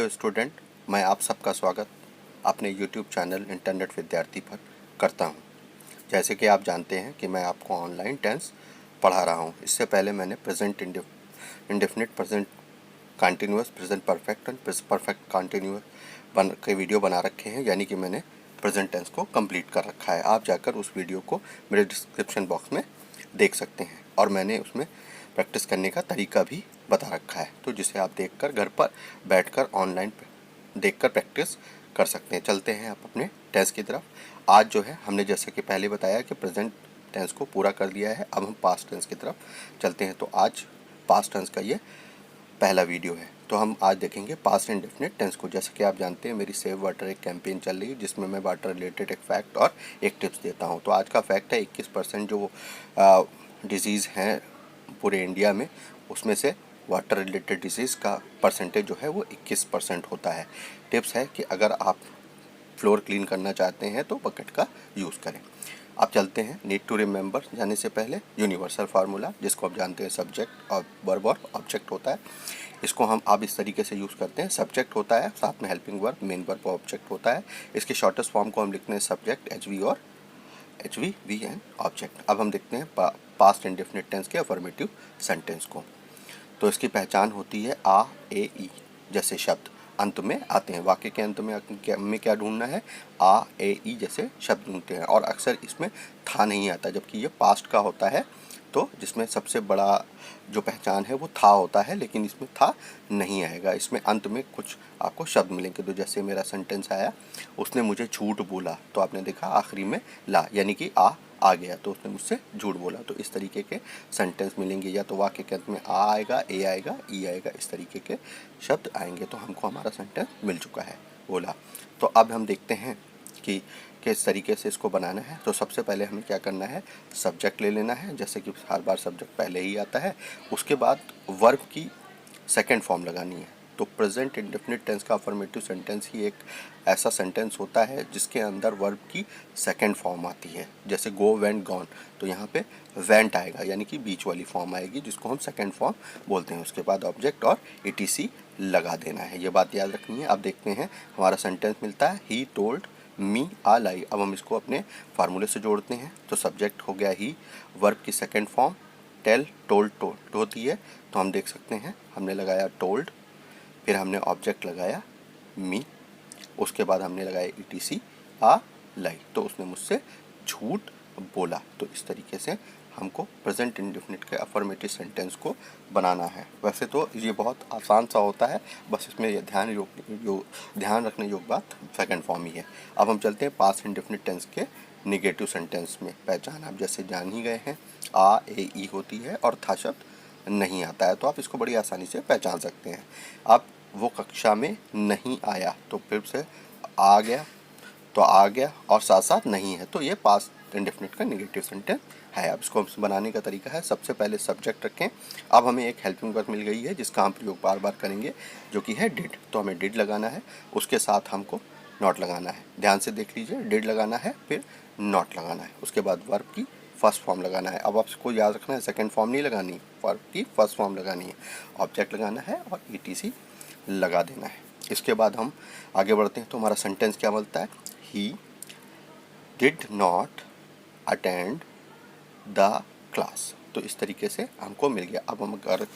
Hello student, मैं आप सबका स्वागत अपने यूट्यूब चैनल इंटरनेट विद्यार्थी पर करता हूं। जैसे कि आप जानते हैं कि मैं आपको ऑनलाइन टेंस पढ़ा रहा हूं। इससे पहले मैंने present indefinite, present continuous, present perfect and perfect continuous के वीडियो बना रखे हैं, यानी कि मैंने प्रेजेंट टेंस को कंप्लीट कर रखा है। आप जाकर उस वीडियो को मेरे डिस्क्रिप्शन बॉक्स में देख सकते हैं और मैंने उसमें प्रैक्टिस करने का तरीका भी बता रखा है, तो जिसे आप देखकर घर पर बैठकर ऑनलाइन देखकर प्रैक्टिस कर सकते हैं। चलते हैं आप अपने टेंस की तरफ। आज जो है हमने जैसे कि पहले बताया कि प्रेजेंट टेंस को पूरा कर दिया है, अब हम पास्ट टेंस की तरफ चलते हैं। तो आज पास्ट टेंस का ये पहला वीडियो है। तो हम आज देखेंगे पास्ट इंडेफिनिट टेंस को। जैसे कि आप जानते हैं मेरी सेव वाटर एक कैंपेन चल रही है, जिसमें मैं वाटर रिलेटेड एक फैक्ट और एक टिप्स देता हूँ। तो आज का फैक्ट है 21% जो डिजीज़ हैं पूरे इंडिया में, उसमें से वाटर रिलेटेड डिजीज़ का परसेंटेज जो है वो 21% होता है। टिप्स है कि अगर आप फ्लोर क्लीन करना चाहते हैं तो बकेट का यूज़ करें। अब चलते हैं नीड टू रिमेंबर जाने से पहले यूनिवर्सल फार्मूला, जिसको आप जानते हैं सब्जेक्ट और वर्ब और ऑब्जेक्ट होता है। इसको हम आप इस तरीके से यूज़ करते हैं। सब्जेक्ट होता है, साथ में helping verb, main verb object होता है। इसके शॉर्टेस्ट फॉर्म को हम लिखते हैं सब्जेक्ट HV और HV वी एंड ऑब्जेक्ट। अब हम देखते हैं पास्ट इंडेफिनिट टेंस के अफर्मेटिव सेंटेंस को। तो इसकी पहचान होती है आ, ए, ई जैसे शब्द अंत में आते हैं। वाक्य के अंत में क्या ढूंढना है? आ, ए, ई जैसे शब्द ढूंढते हैं। और अक्सर इसमें था नहीं आता, जबकि ये पास्ट का होता है, तो जिसमें सबसे बड़ा जो पहचान है वो था होता है, लेकिन इसमें था नहीं आएगा। इसमें अंत में कुछ आपको शब्द मिलेंगे। तो जैसे मेरा सेंटेंस आया, उसने मुझे झूठ बोला, तो आपने देखा आखिरी में ला, यानी कि आ गया, तो उसने मुझसे झूठ बोला। तो इस तरीके के सेंटेंस मिलेंगे, या तो वाक्य के अंत में आ आएगा, ए आएगा, ई आएगा, इस तरीके के शब्द आएंगे। तो हमको हमारा सेंटेंस मिल चुका है, बोला। तो अब हम देखते हैं कि किस तरीके से इसको बनाना है। तो सबसे पहले हमें क्या करना है, सब्जेक्ट ले लेना है, जैसे कि हर बार सब्जेक्ट पहले ही आता है। उसके बाद वर्ब की सेकेंड फॉर्म लगानी है। तो प्रेजेंट इंडेफिनिट टेंस का अफर्मेटिव सेंटेंस ही एक ऐसा सेंटेंस होता है जिसके अंदर वर्ब की सेकेंड फॉर्म आती है। जैसे गो, वेंट, गॉन, तो यहाँ पे वेंट आएगा, यानी कि बीच वाली फॉर्म आएगी, जिसको हम सेकेंड फॉर्म बोलते हैं। उसके बाद ऑब्जेक्ट और ETC लगा देना है, ये बात याद रखनी है। अब देखते हैं हमारा सेंटेंस मिलता है ही टोल्ड मी आ लाई। अब हम इसको अपने फार्मूले से जोड़ते हैं। तो सब्जेक्ट हो गया ही, वर्ब की सेकेंड फॉर्म टेल, टोल्ड होती है, तो हम देख सकते हैं हमने लगाया टोल्ड, फिर हमने ऑब्जेक्ट लगाया मी, उसके बाद हमने लगाया ETC आ लाई, तो उसने मुझसे झूठ बोला। तो इस तरीके से हमको प्रेजेंट इंडेफिनिट के अफर्मेटिव सेंटेंस को बनाना है। वैसे तो ये बहुत आसान सा होता है, बस इसमें ये ध्यान रखने योग्य बात सेकंड फॉर्म ही है। अब हम चलते हैं पास्ट इंडेफिनिट टेंस के निगेटिव सेंटेंस में। पहचान आप जैसे जान ही गए हैं, आ, ए, ई होती है और था शब्द नहीं आता है, तो आप इसको बड़ी आसानी से पहचान सकते हैं। अब वो कक्षा में नहीं आया, तो फिर से आ गया, तो आ गया और साथ साथ नहीं है, तो ये पास्ट इंडेफिनिट का नेगेटिव सेंटेंस है। अब इसको बनाने का तरीका है, सबसे पहले सब्जेक्ट रखें। अब हमें एक हेल्पिंग वर्ब मिल गई है जिसका हम प्रयोग बार बार करेंगे, जो कि है डिड। तो हमें डिड लगाना है, उसके साथ हमको नॉट लगाना है। ध्यान से देख लीजिए, डिड लगाना है, फिर नॉट लगाना है, उसके बाद वर्ब की फर्स्ट फॉर्म लगाना है। अब आपको याद रखना है सेकेंड फॉर्म नहीं लगानी, वर्ब की फर्स्ट फॉर्म लगानी है, ऑब्जेक्ट लगाना है और ETC लगा देना है। इसके बाद हम आगे बढ़ते हैं। तो हमारा सेंटेंस क्या बनता है, he did not attend the class. तो इस तरीके से हमको मिल गया। अब हम अगर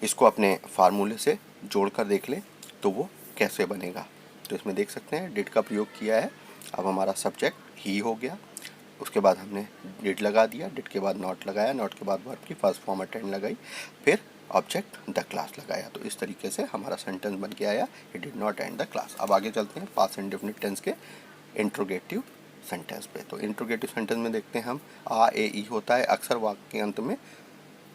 इसको अपने फार्मूले से जोड़कर देख लें तो वो कैसे बनेगा, तो इसमें देख सकते हैं डिड का प्रयोग किया है। अब हमारा सब्जेक्ट ही हो गया, उसके बाद हमने डिड लगा दिया, डिड के बाद नॉट लगाया, नॉट के बाद वर्ब की फर्स्ट फॉर्म अटेंड लगाई, फिर ऑब्जेक्ट द क्लास लगाया। तो इस तरीके से हमारा सेंटेंस बन के आया, he did not attend the class. अब आगे चलते हैं पास्ट इंडेफिनिट टेंस के इंट्रोगेटिव सेंटेंस पे। तो इंट्रोगेटिव सेंटेंस में देखते हैं हम आ, ए, ई होता है, अक्सर वाक्य के अंत में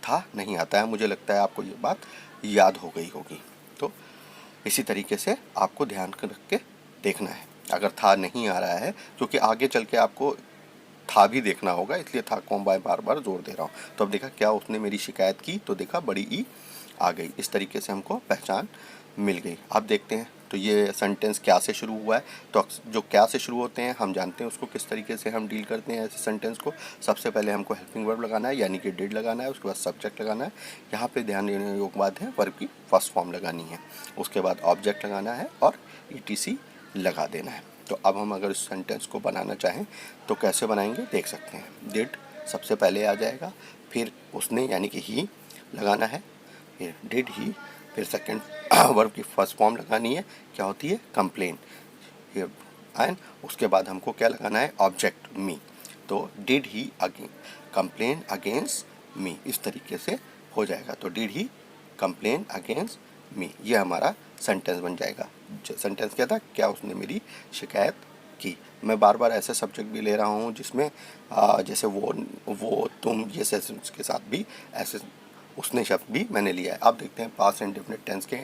था नहीं आता है। मुझे लगता है आपको ये बात याद हो गई होगी। तो इसी तरीके से आपको ध्यान रख के देखना है। अगर था नहीं आ रहा है, क्योंकि आगे चल के आपको था भी देखना होगा, इसलिए था को मैं बार बार जोर दे रहा हूँ। तो अब देखा क्या उसने मेरी शिकायत की, तो देखा बड़ी ई आ गई। इस तरीके से हमको पहचान मिल गई। अब देखते हैं तो ये सेंटेंस क्या से शुरू हुआ है, तो जो क्या से शुरू होते हैं हम जानते हैं उसको किस तरीके से हम डील करते हैं ऐसे सेंटेंस को। सबसे पहले हमको हेल्पिंग वर्ब लगाना है, यानी कि डिड लगाना है, उसके बाद सब्जेक्ट लगाना है। यहाँ पे ध्यान देने योग्य बात है, वर्ब की फर्स्ट फॉर्म लगानी है, उसके बाद ऑब्जेक्ट लगाना है और ETC लगा देना है। तो अब हम अगर इस सेंटेंस को बनाना चाहें तो कैसे बनाएंगे देख सकते हैं। डिड सबसे पहले आ जाएगा, फिर उसने यानी कि ही लगाना है, फिर डिड ही, फिर सेकंड वर्ब की फर्स्ट फॉर्म लगानी है, क्या होती है कंप्लेन, फिर एंड उसके बाद हमको क्या लगाना है ऑब्जेक्ट मी। तो did he again complain against me, इस तरीके से हो जाएगा। तो did he complain against me, ये हमारा सेंटेंस बन जाएगा। सेंटेंस क्या था, क्या उसने मेरी शिकायत की। मैं बार बार ऐसे सब्जेक्ट भी ले रहा हूँ जिसमें जैसे वो तुम ये सेंटेंस के साथ भी ऐसे उसने शब्द भी मैंने लिया है। अब देखते हैं पास्ट इंडेफिनिट टेंस के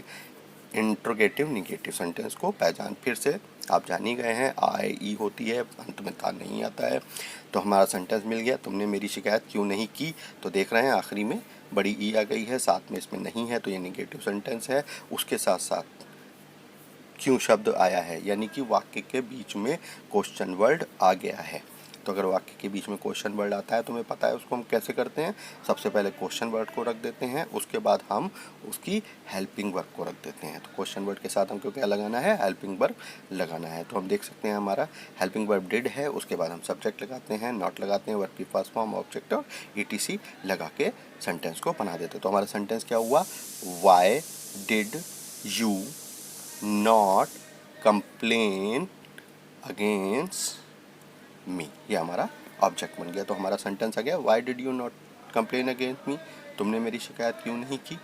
इंट्रोगेटिव निगेटिव सेंटेंस को पहचान। फिर से आप जान ही गए हैं, आई ई होती है, अंत में था नहीं आता है। तो हमारा सेंटेंस मिल गया, तुमने मेरी शिकायत क्यों नहीं की। तो देख रहे हैं आखिरी में बड़ी ई आ गई है, साथ में इसमें नहीं है, तो ये निगेटिव सेंटेंस है। उसके साथ साथ क्यों शब्द आया है, यानी कि वाक्य के बीच में क्वेश्चन वर्ड आ गया है। तो अगर वाक्य के बीच में क्वेश्चन वर्ड आता है तो हमें पता है उसको हम कैसे करते हैं। सबसे पहले क्वेश्चन वर्ड को रख देते हैं, उसके बाद हम उसकी हेल्पिंग वर्ब को रख देते हैं। तो क्वेश्चन वर्ड के साथ हमको क्या लगाना है, हेल्पिंग वर्ब लगाना है। तो हम देख सकते हैं हमारा हेल्पिंग वर्ब डिड है, उसके बाद हम सब्जेक्ट लगाते हैं, नॉट लगाते हैं, वर्ब की फर्स्ट फॉर्म, ऑब्जेक्ट और ETC लगा के सेंटेंस को बना देते हैं। तो हमारा सेंटेंस क्या हुआ, why did you not complain against me, ये हमारा ऑब्जेक्ट बन गया। तो हमारा सेंटेंस आ गया, why did you not complain against me, तुमने मेरी शिकायत क्यों नहीं की।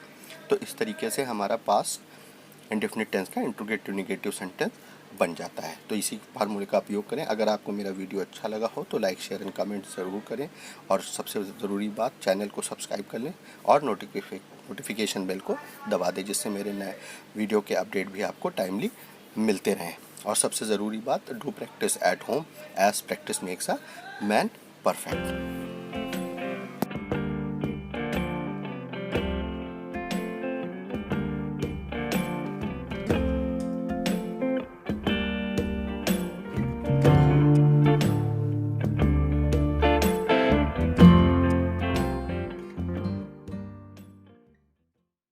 तो इस तरीके से हमारा पास्ट इंडेफिनिट टेंस का इंट्रोगेटिव निगेटिव सेंटेंस बन जाता है। तो इसी फार्मूले का उपयोग करें। अगर आपको मेरा वीडियो अच्छा लगा हो तो लाइक शेयर एंड कमेंट ज़रूर करें, और सबसे ज़रूरी बात चैनल को सब्सक्राइब कर लें और नोटिफिकेशन बेल को दबा दें, जिससे मेरे नए वीडियो के अपडेट भी आपको टाइमली मिलते रहें। और सबसे ज़रूरी बात, do practice at home as practice makes a man perfect.